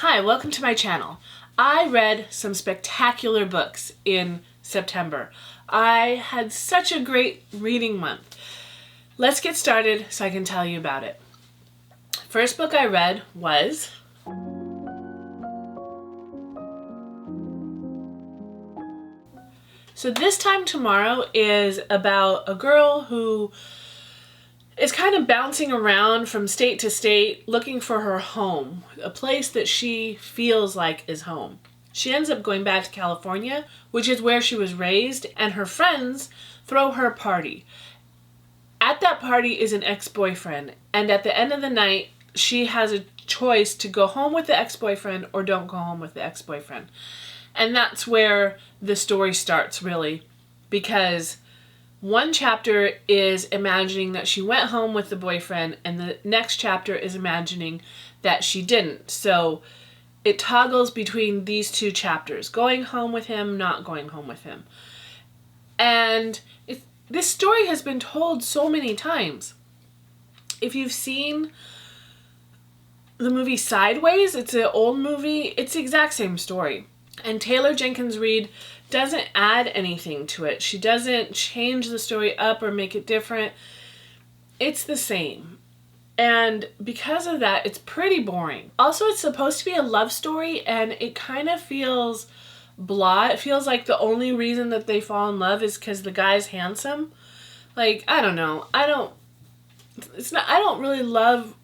Hi, welcome to my channel. I read some spectacular books in September. I had such a great reading month. Let's get started so I can tell you about it. First book I read was So This Time Tomorrow is about a girl who is kind of bouncing around from state to state looking for her home, a place that she feels like is home. She ends up going back to California, which is where she was raised, and her friends throw her a party. At that party is an ex-boyfriend, and at the end of the night, she has a choice to go home with the ex-boyfriend or don't go home with the ex-boyfriend. And that's where the story starts, really, because one chapter is imagining that she went home with the boyfriend, and the next chapter is imagining that she didn't. So it toggles between these two chapters, going home with him, not going home with him. And this story has been told so many times. If you've seen the movie Sideways, it's an old movie, it's the exact same story. And Taylor Jenkins Reid doesn't add anything to it. She doesn't change the story up or make it different. It's the same. And because of that, it's pretty boring. Also, it's supposed to be a love story, and it kind of feels blah. It feels like the only reason that they fall in love is because the guy's handsome. Like, I don't know. I don't really love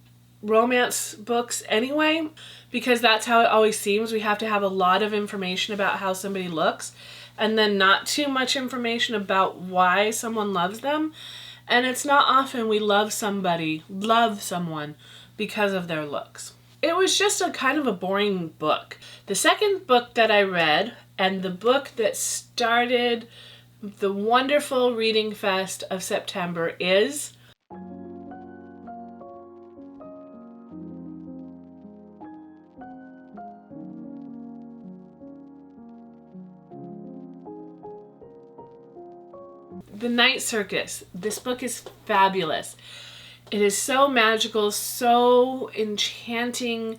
romance books anyway, because that's how it always seems. We have to have a lot of information about how somebody looks and then not too much information about why someone loves them. And it's not often we love someone because of their looks. It was just a kind of a boring book. The second book that I read, and the book that started the wonderful reading fest of September, is The Night Circus. This book is fabulous. It is so magical, so enchanting.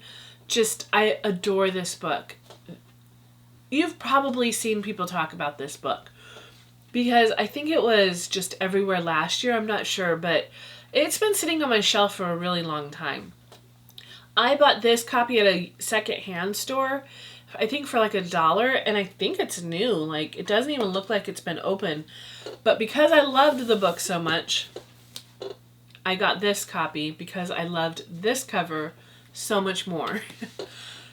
I adore this book. You've probably seen people talk about this book because I think it was just everywhere last year. I'm not sure, but it's been sitting on my shelf for a really long time. I bought this copy at a secondhand store, I think for like $1, and I think it's new. Like, it doesn't even look like it's been opened. But because I loved the book so much, I got this copy because I loved this cover so much more.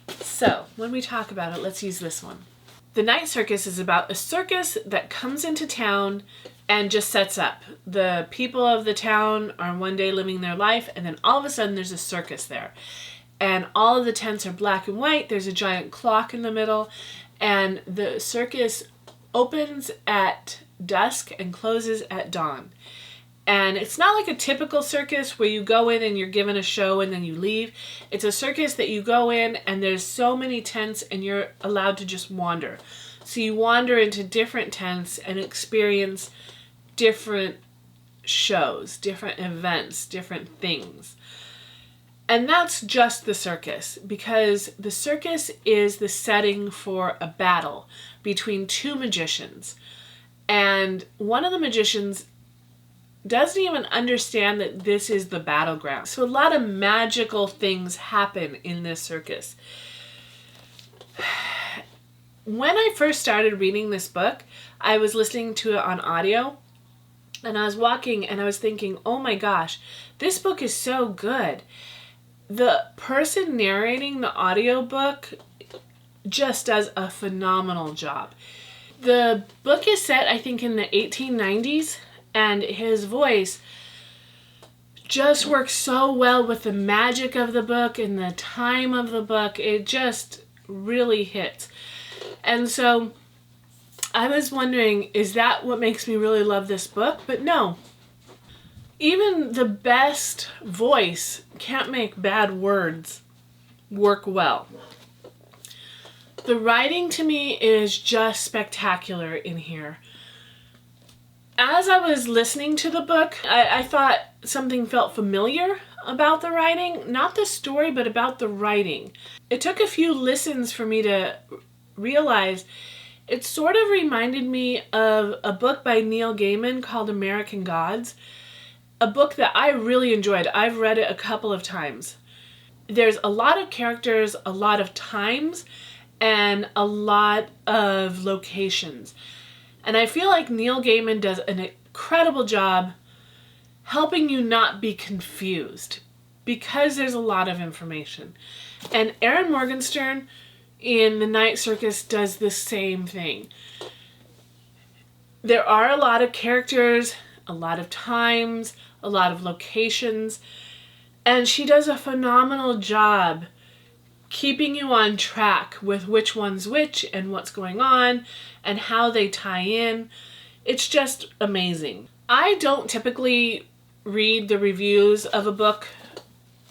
So, when we talk about it, let's use this one. The Night Circus is about a circus that comes into town and just sets up. The people of the town are one day living their life, and then all of a sudden there's a circus there. And all of the tents are black and white. There's a giant clock in the middle. And the circus opens at dusk and closes at dawn. And it's not like a typical circus where you go in and you're given a show and then you leave. It's a circus that you go in and there's so many tents and you're allowed to just wander. So you wander into different tents and experience different shows, different events, different things. And that's just the circus, because the circus is the setting for a battle between two magicians. And one of the magicians doesn't even understand that this is the battleground. So a lot of magical things happen in this circus. When I first started reading this book, I was listening to it on audio, and I was walking and I was thinking, oh my gosh, this book is so good. The person narrating the audiobook just does a phenomenal job. The book is set, I think, in the 1890s, and his voice just works so well with the magic of the book and the time of the book. It just really hits. And so I was wondering, is that what makes me really love this book? But no. Even the best voice can't make bad words work well. The writing to me is just spectacular in here. As I was listening to the book, I thought something felt familiar about the writing. Not the story, but about the writing. It took a few listens for me to realize it sort of reminded me of a book by Neil Gaiman called American Gods. A book that I really enjoyed. I've read it a couple of times. There's a lot of characters, a lot of times, and a lot of locations. And I feel like Neil Gaiman does an incredible job helping you not be confused because there's a lot of information. And Aaron Morgenstern in The Night Circus does the same thing. There are a lot of characters, a lot of times, a lot of locations, and she does a phenomenal job keeping you on track with which one's which and what's going on and how they tie in. It's just amazing. I don't typically read the reviews of a book,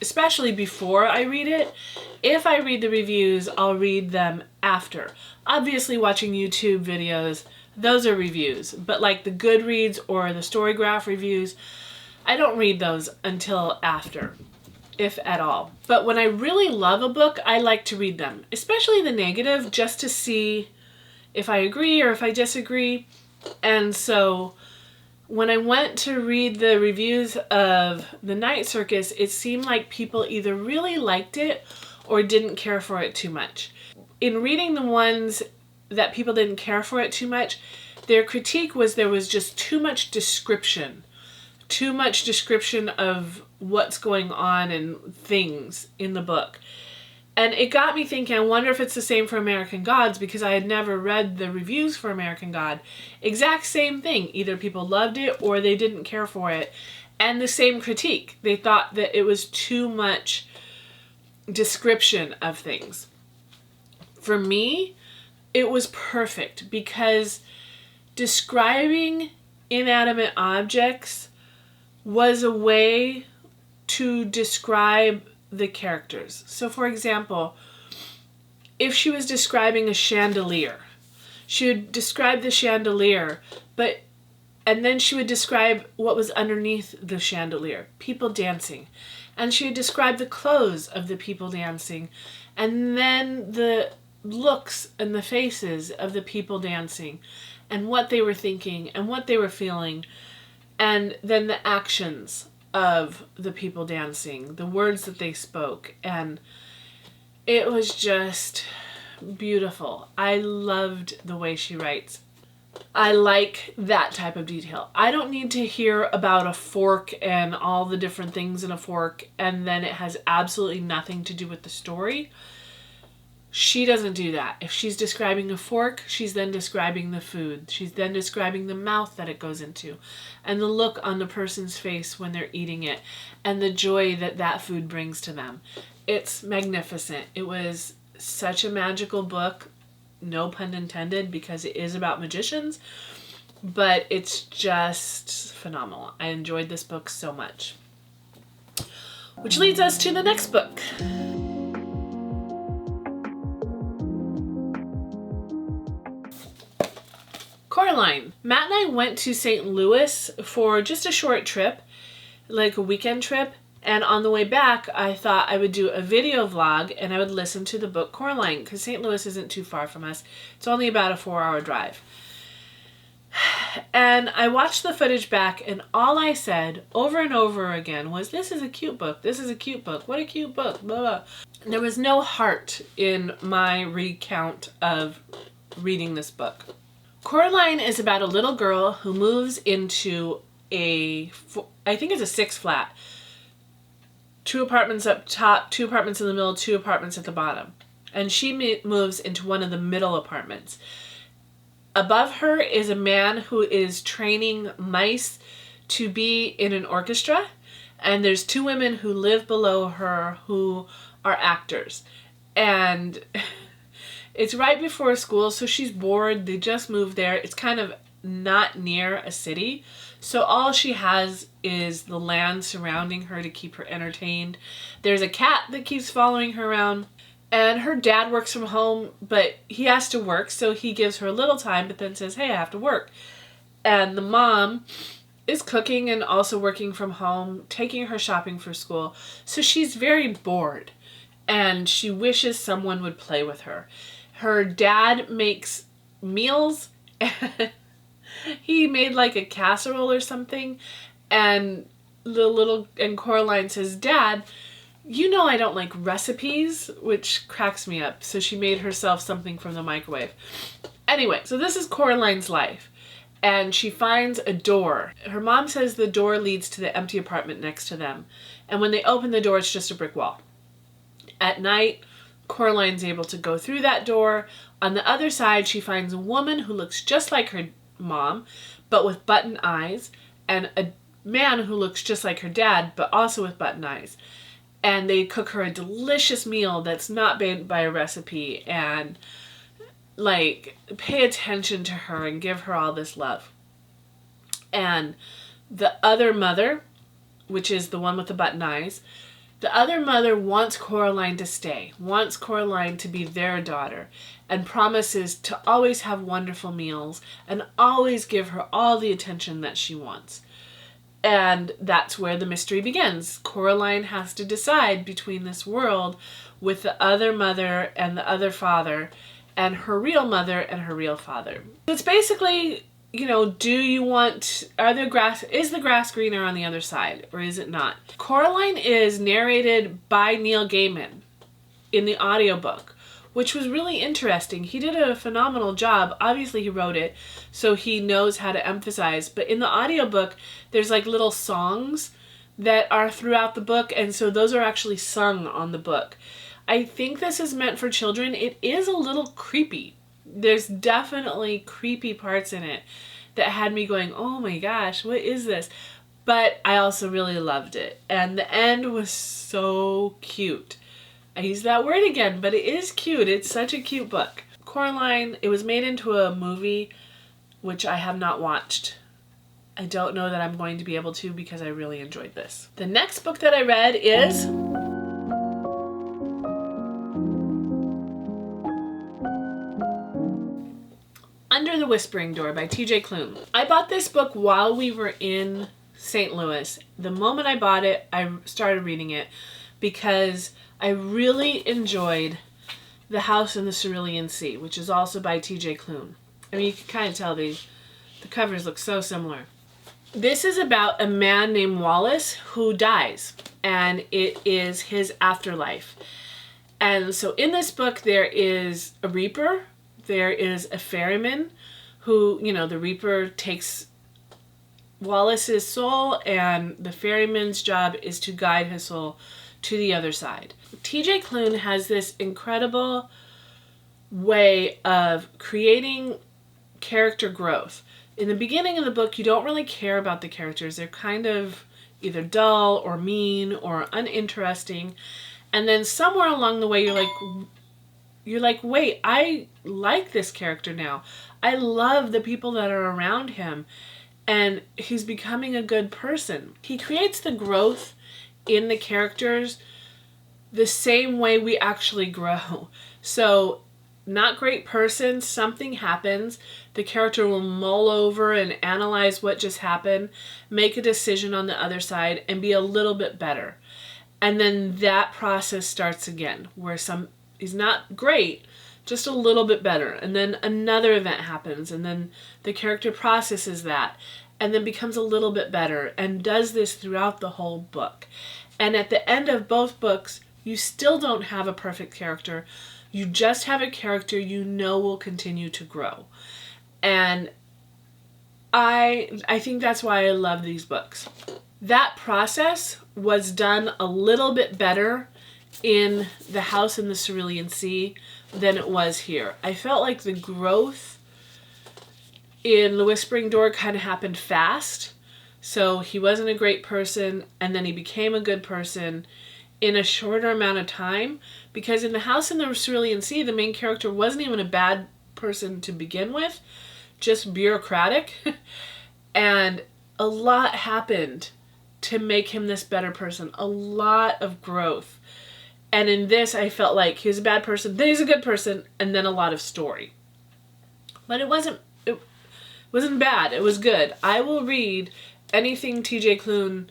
especially before I read it. If I read the reviews, I'll read them after. Obviously, watching YouTube videos, those are reviews. But like the Goodreads or the Storygraph reviews, I don't read those until after, if at all. But when I really love a book, I like to read them, especially the negative, just to see if I agree or if I disagree. And so when I went to read the reviews of The Night Circus, it seemed like people either really liked it or didn't care for it too much. In reading the ones that people didn't care for it too much, their critique was there was just too much description of what's going on and things in the book. And it got me thinking, I wonder if it's the same for American Gods, because I had never read the reviews for American God. Exact same thing. Either people loved it or they didn't care for it. And the same critique. They thought that it was too much description of things. For me, it was perfect because describing inanimate objects was a way to describe the characters. So for example, if she was describing a chandelier, she would describe the chandelier, and then she would describe what was underneath the chandelier, people dancing. And she would describe the clothes of the people dancing, and then the looks and the faces of the people dancing, and what they were thinking and what they were feeling, and then the actions of the people dancing, the words that they spoke, and it was just beautiful. I loved the way she writes. I like that type of detail. I don't need to hear about a fork and all the different things in a fork and then it has absolutely nothing to do with the story. She doesn't do that. If she's describing a fork, she's then describing the food. She's then describing the mouth that it goes into and the look on the person's face when they're eating it and the joy that that food brings to them. It's magnificent. It was such a magical book, no pun intended, because it is about magicians, but it's just phenomenal. I enjoyed this book so much. Which leads us to the next book. Coraline. Matt and I went to St. Louis for just a short trip, like a weekend trip, and on the way back I thought I would do a video vlog and I would listen to the book Coraline, because St. Louis isn't too far from us. It's only about a 4-hour drive. And I watched the footage back and all I said over and over again was, this is a cute book, this is a cute book, what a cute book, blah, blah. There was no heart in my recount of reading this book. Coraline is about a little girl who moves into I think it's a 6 flat. 2 apartments up top, 2 apartments in the middle, 2 apartments at the bottom. And she moves into one of the middle apartments. Above her is a man who is training mice to be in an orchestra. And there's 2 women who live below her who are actors. And it's right before school, so she's bored. They just moved there. It's kind of not near a city. So all she has is the land surrounding her to keep her entertained. There's a cat that keeps following her around. And her dad works from home, but he has to work, so he gives her a little time, but then says, hey, I have to work. And the mom is cooking and also working from home, taking her shopping for school. So she's very bored and she wishes someone would play with her. Her dad makes meals and he made like a casserole or something, and Coraline says, "Dad, you know I don't like recipes," which cracks me up. So she made herself something from the microwave. Anyway, so this is Coraline's life. And she finds a door. Her mom says the door leads to the empty apartment next to them. And when they open the door, it's just a brick wall. At night, Coraline's able to go through that door. On the other side, she finds a woman who looks just like her mom, but with button eyes, and a man who looks just like her dad, but also with button eyes. And they cook her a delicious meal that's not made by a recipe, and like pay attention to her and give her all this love. And the other mother, which is the one with the button eyes, the other mother wants Coraline to stay, wants Coraline to be their daughter, and promises to always have wonderful meals and always give her all the attention that she wants. And that's where the mystery begins. Coraline has to decide between this world with the other mother and the other father, and her real mother and her real father. It's basically, is the grass greener on the other side, or is it not? Coraline is narrated by Neil Gaiman in the audiobook, which was really interesting. He did a phenomenal job. Obviously he wrote it, so he knows how to emphasize, but in the audiobook, there's like little songs that are throughout the book, and so those are actually sung on the book. I think this is meant for children. It is a little creepy. There's definitely creepy parts in it that had me going, oh my gosh, what is this? But I also really loved it. And the end was so cute. I use that word again, but it is cute. It's such a cute book. Coraline, it was made into a movie, which I have not watched. I don't know that I'm going to be able to because I really enjoyed this. The next book that I read is Under the Whispering Door by T.J. Klune. I bought this book while we were in St. Louis. The moment I bought it, I started reading it because I really enjoyed The House in the Cerulean Sea, which is also by T.J. Klune. I mean, you can kind of tell the covers look so similar. This is about a man named Wallace who dies, and it is his afterlife. And so in this book, there is a reaper. There is a ferryman who, the reaper takes Wallace's soul, and the ferryman's job is to guide his soul to the other side. T.J. Klune has this incredible way of creating character growth. In the beginning of the book, you don't really care about the characters. They're kind of either dull or mean or uninteresting. And then somewhere along the way, you're like, wait, I like this character now. I love the people that are around him. And he's becoming a good person. He creates the growth in the characters the same way we actually grow. So, not great person, something happens, the character will mull over and analyze what just happened, make a decision on the other side, and be a little bit better. And then that process starts again, where he's not great, just a little bit better. And then another event happens, and then the character processes that, and then becomes a little bit better, and does this throughout the whole book. And at the end of both books, you still don't have a perfect character. You just have a character you know will continue to grow. And I think that's why I love these books. That process was done a little bit better in The House in the Cerulean Sea than it was here. I felt like the growth in The Whispering Door kind of happened fast. So he wasn't a great person, and then he became a good person in a shorter amount of time. Because in The House in the Cerulean Sea, the main character wasn't even a bad person to begin with, just bureaucratic. And a lot happened to make him this better person. A lot of growth. And in this, I felt like he was a bad person, then he's a good person, and then a lot of story. But it wasn't bad. It was good. I will read anything TJ Klune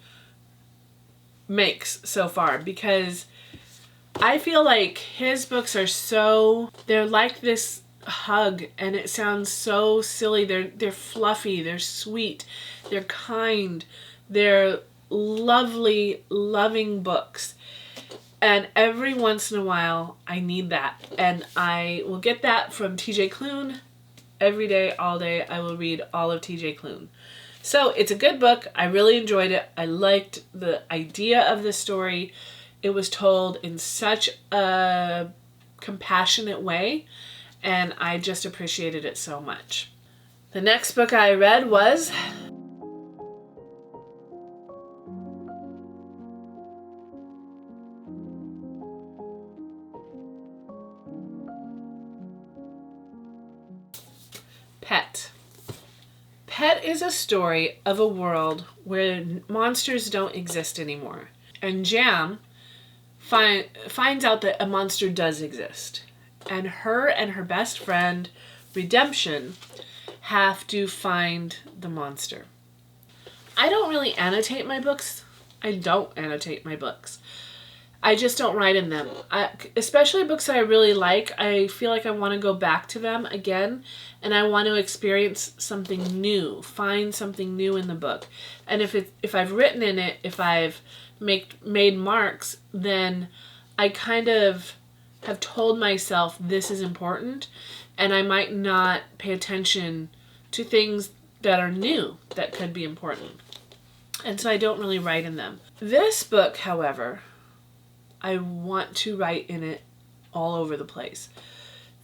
makes so far, because I feel like his books are they're like this hug, and it sounds so silly. They're fluffy, they're sweet, they're kind, they're lovely, loving books. And every once in a while, I need that. And I will get that from TJ Klune every day, all day. I will read all of TJ Klune. So it's a good book. I really enjoyed it. I liked the idea of the story. It was told in such a compassionate way, and I just appreciated it so much. The next book I read was Pet. Pet is a story of a world where monsters don't exist anymore. And Jam finds out that a monster does exist. And her best friend, Redemption, have to find the monster. I don't really annotate my books. I just don't write in them. Especially books that I really like, I feel like I want to go back to them again, and I want to experience something new, find something new in the book. And if I've written in it, if I've made marks, then I kind of have told myself this is important, and I might not pay attention to things that are new that could be important. And so I don't really write in them. This book, however, I want to write in it all over the place.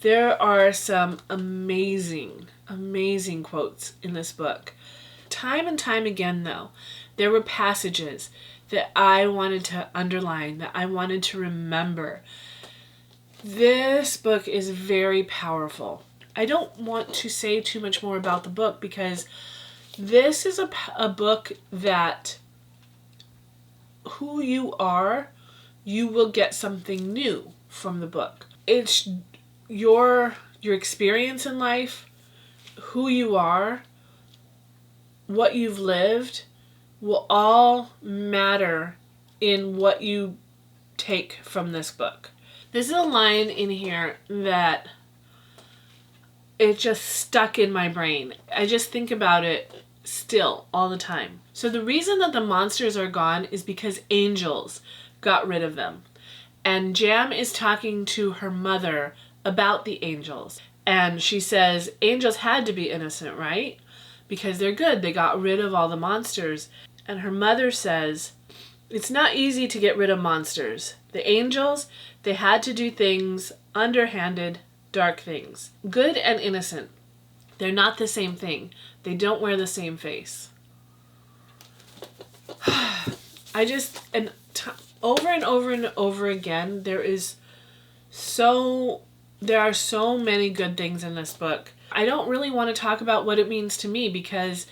There are some amazing, amazing quotes in this book. Time and time again, though, there were passages that I wanted to underline, that I wanted to remember. This book is very powerful. I don't want to say too much more about the book, because this is a book that who you are, you will get something new from the book. It's your experience in life, who you are, what you've lived, will all matter in what you take from this book. There's a line in here that it just stuck in my brain. I just think about it still all the time. So the reason that the monsters are gone is because angels got rid of them. And Jam is talking to her mother about the angels. And she says, angels had to be innocent, right? Because they're good. They got rid of all the monsters. And her mother says, it's not easy to get rid of monsters. The angels, they had to do things underhanded, dark things. Good and innocent. They're not the same thing. They don't wear the same face. Over and over and over again, there are so many good things in this book. I don't really want to talk about what it means to me, because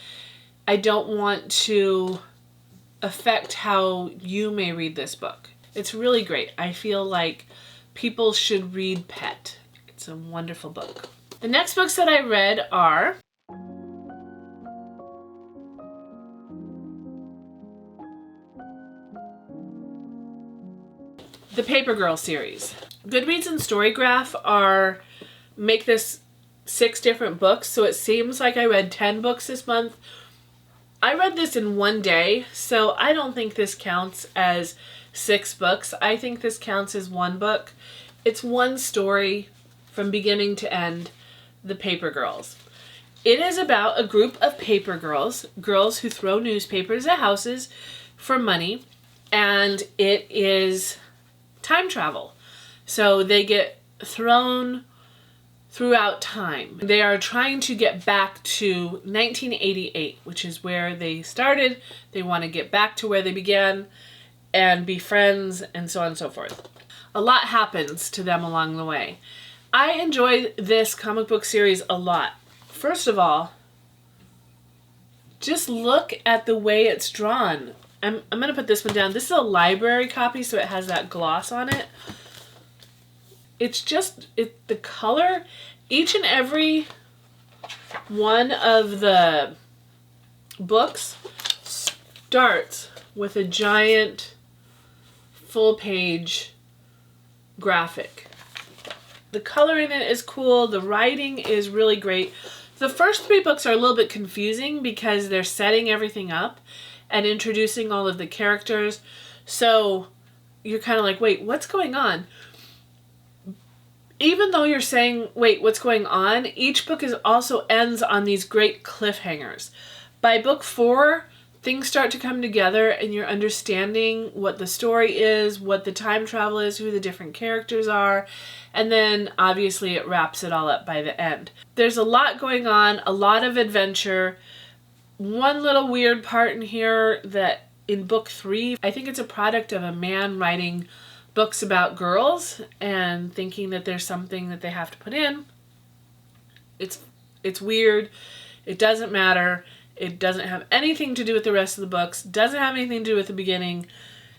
I don't want to affect how you may read this book. It's really great. I feel like people should read Pet. It's a wonderful book. The next books that I read are the Paper Girl series. Goodreads and Storygraph make this 6 different books, so it seems like I read 10 books this month. I read this in one day, so I don't think this counts as 6 books. I think this counts as 1 book. It's one story from beginning to end, The Paper Girls. It is about a group of paper girls who throw newspapers at houses for money, and it is time travel. So they get thrown throughout time. They are trying to get back to 1988, which is where they started. They want to get back to where they began and be friends, and so on and so forth. A lot happens to them along the way. I enjoyed this comic book series a lot. First of all, just look at the way it's drawn. I'm going to put this one down. This is a library copy, so it has that gloss on it. It's just, the color, each and every one of the books, starts with a giant full-page graphic. The color in it is cool. The writing is really great. The first 3 books are a little bit confusing because they're setting everything up and introducing all of the characters. So you're kind of like, wait, what's going on? Even though you're saying, wait, what's going on? Each book also ends on these great cliffhangers. By book 4, things start to come together and you're understanding what the story is, what the time travel is, who the different characters are, and then obviously it wraps it all up by the end. There's a lot going on, a lot of adventure. One little weird part in here that in book 3, I think it's a product of a man writing books about girls and thinking that there's something that they have to put in. It's weird. It doesn't matter. It doesn't have anything to do with the rest of the books. Doesn't have anything to do with the beginning.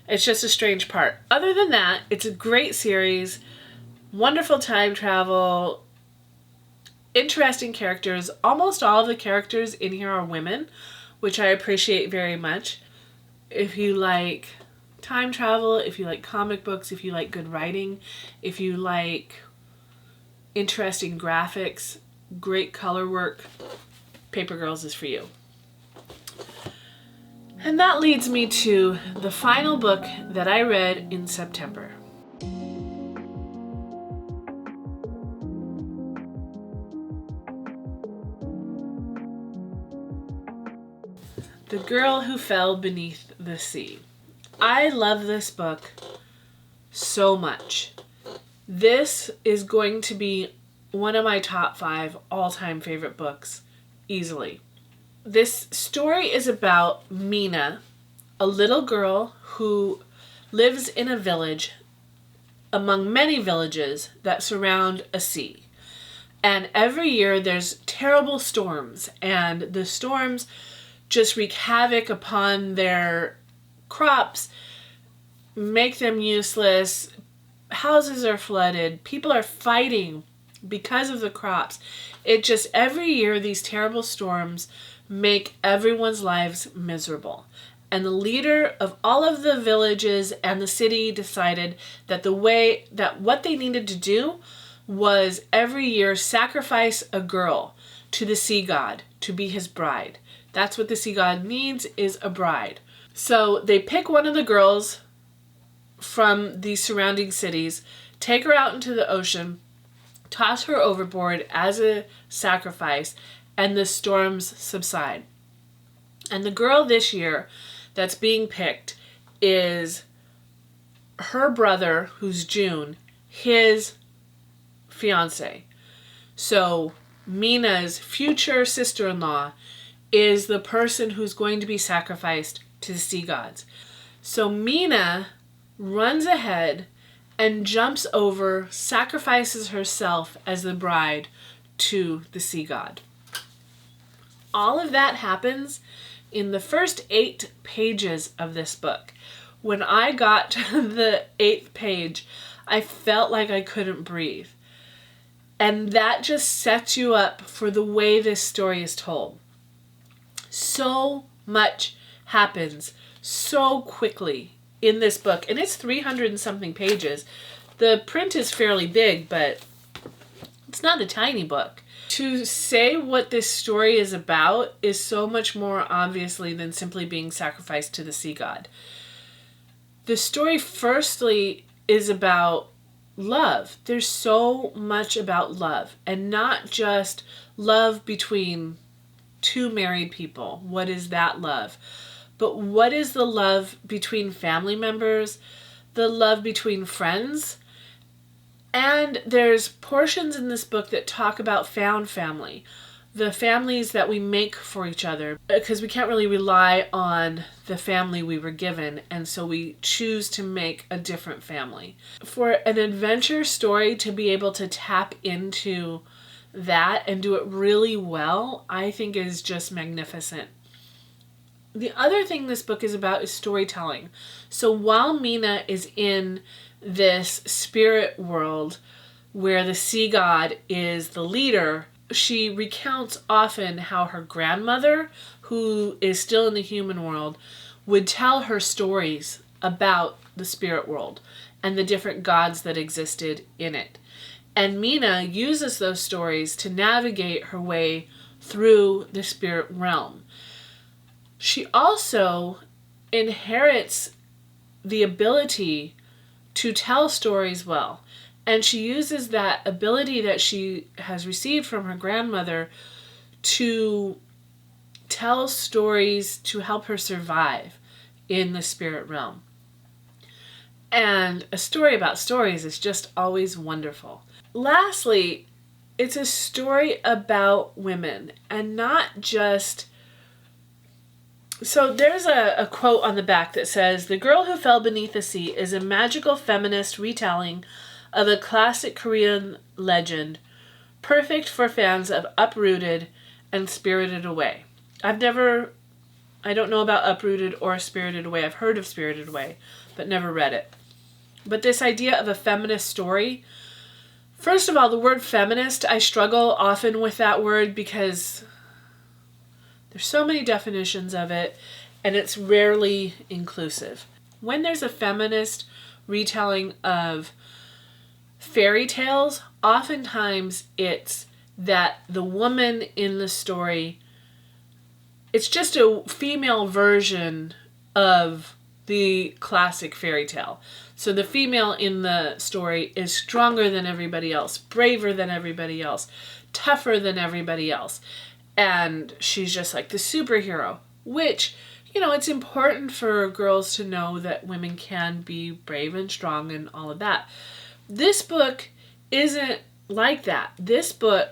It's just a strange part. Other than that, it's a great series. Wonderful time travel. Interesting characters. Almost all of the characters in here are women, which I appreciate very much. If you like time travel, if you like comic books, if you like good writing, if you like interesting graphics, great color work, Paper Girls is for you. And that leads me to the final book that I read in September. The Girl Who Fell Beneath the Sea. I love this book so much. This is going to be one of my top 5 all-time favorite books, easily. This story is about Mina, a little girl who lives in a village among many villages that surround a sea. And every year there's terrible storms, and the storms just wreak havoc upon their crops, make them useless. Houses are flooded. People are fighting because of the crops. It just, every year, these terrible storms make everyone's lives miserable. And the leader of all of the villages and the city decided that what they needed to do was every year sacrifice a girl to the sea god to be his bride. That's what the sea god needs, is a bride. So they pick one of the girls from the surrounding cities, take her out into the ocean, toss her overboard as a sacrifice, and the storms subside. And the girl this year that's being picked is her brother, who's June, his fiance. So Mina's future sister-in-law is the person who's going to be sacrificed to the sea gods. So Mina runs ahead and jumps over, sacrifices herself as the bride to the sea god. All of that happens in the first 8 pages of this book. When I got to the 8th page, I felt like I couldn't breathe. And that just sets you up for the way this story is told. So much happens so quickly in this book, and it's 300 and something pages. The print is fairly big, but it's not a tiny book. To say what this story is about is so much more obviously than simply being sacrificed to the sea god. The story firstly is about love. There's so much about love, and not just love between 2 married people. What is that love? But what is the love between family members, the love between friends? And there's portions in this book that talk about found family, the families that we make for each other, because we can't really rely on the family we were given, and so we choose to make a different family. For an adventure story to be able to tap into that and do it really well, I think is just magnificent. The other thing this book is about is storytelling. So while Mina is in this spirit world where the sea god is the leader, she recounts often how her grandmother, who is still in the human world, would tell her stories about the spirit world and the different gods that existed in it. And Mina uses those stories to navigate her way through the spirit realm. She also inherits the ability to tell stories well. And she uses that ability that she has received from her grandmother to tell stories to help her survive in the spirit realm. And a story about stories is just always wonderful. Lastly, it's a story about women, and not just... So there's a quote on the back that says, "The Girl Who Fell Beneath the Sea is a magical feminist retelling of a classic Korean legend, perfect for fans of Uprooted and Spirited Away." I don't know about Uprooted or Spirited Away. I've heard of Spirited Away, but never read it. But this idea of a feminist story, first of all, the word feminist, I struggle often with that word because there's so many definitions of it, and it's rarely inclusive. When there's a feminist retelling of fairy tales, oftentimes it's that the woman in the story, it's just a female version of the classic fairy tale. So the female in the story is stronger than everybody else, braver than everybody else, tougher than everybody else. And she's just like the superhero, which, it's important for girls to know that women can be brave and strong and all of that. This book isn't like that. This book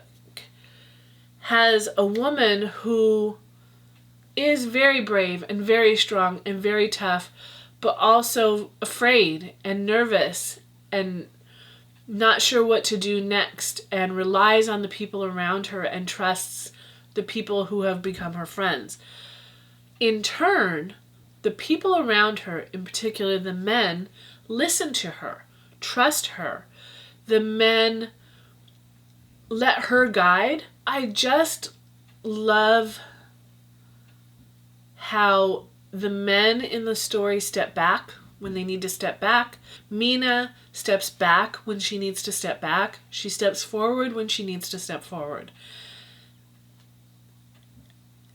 has a woman who is very brave and very strong and very tough, but also afraid and nervous and not sure what to do next, and relies on the people around her and trusts the people who have become her friends. In turn, the people around her, in particular the men, listen to her, trust her. The men let her guide. I just love how the men in the story step back when they need to step back. Mina steps back when she needs to step back. She steps forward when she needs to step forward.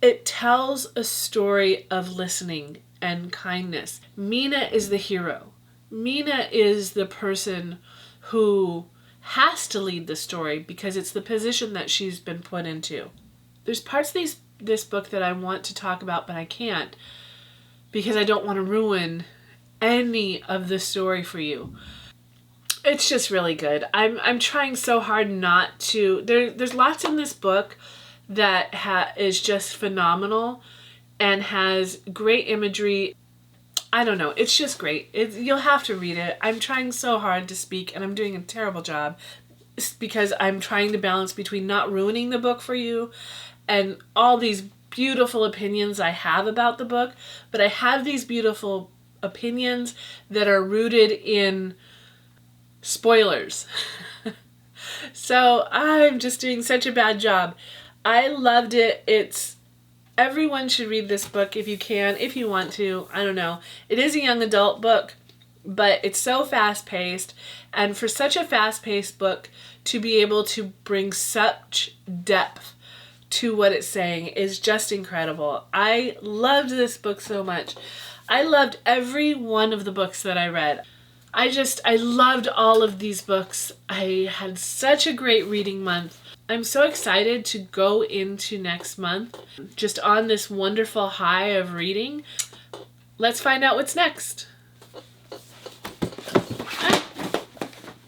It tells a story of listening and kindness. Mina is the hero. Mina is the person who has to lead the story because it's the position that she's been put into. There's parts of this book that I want to talk about, but I can't because I don't want to ruin any of the story for you. It's just really good. I'm trying so hard not to. There's lots in this book that is just phenomenal and has great imagery. I don't know. It's just great. You'll have to read it. I'm trying so hard to speak, and I'm doing a terrible job because I'm trying to balance between not ruining the book for you and all these beautiful opinions I have about the book. But I have these beautiful opinions that are rooted in spoilers. So I'm just doing such a bad job. I loved it. Everyone should read this book if you can, if you want to. I don't know. It is a young adult book, but it's so fast-paced. And for such a fast-paced book to be able to bring such depth to what it's saying is just incredible. I loved this book so much. I loved every one of the books that I read. I loved all of these books. I had such a great reading month. I'm so excited to go into next month just on this wonderful high of reading. Let's find out what's next.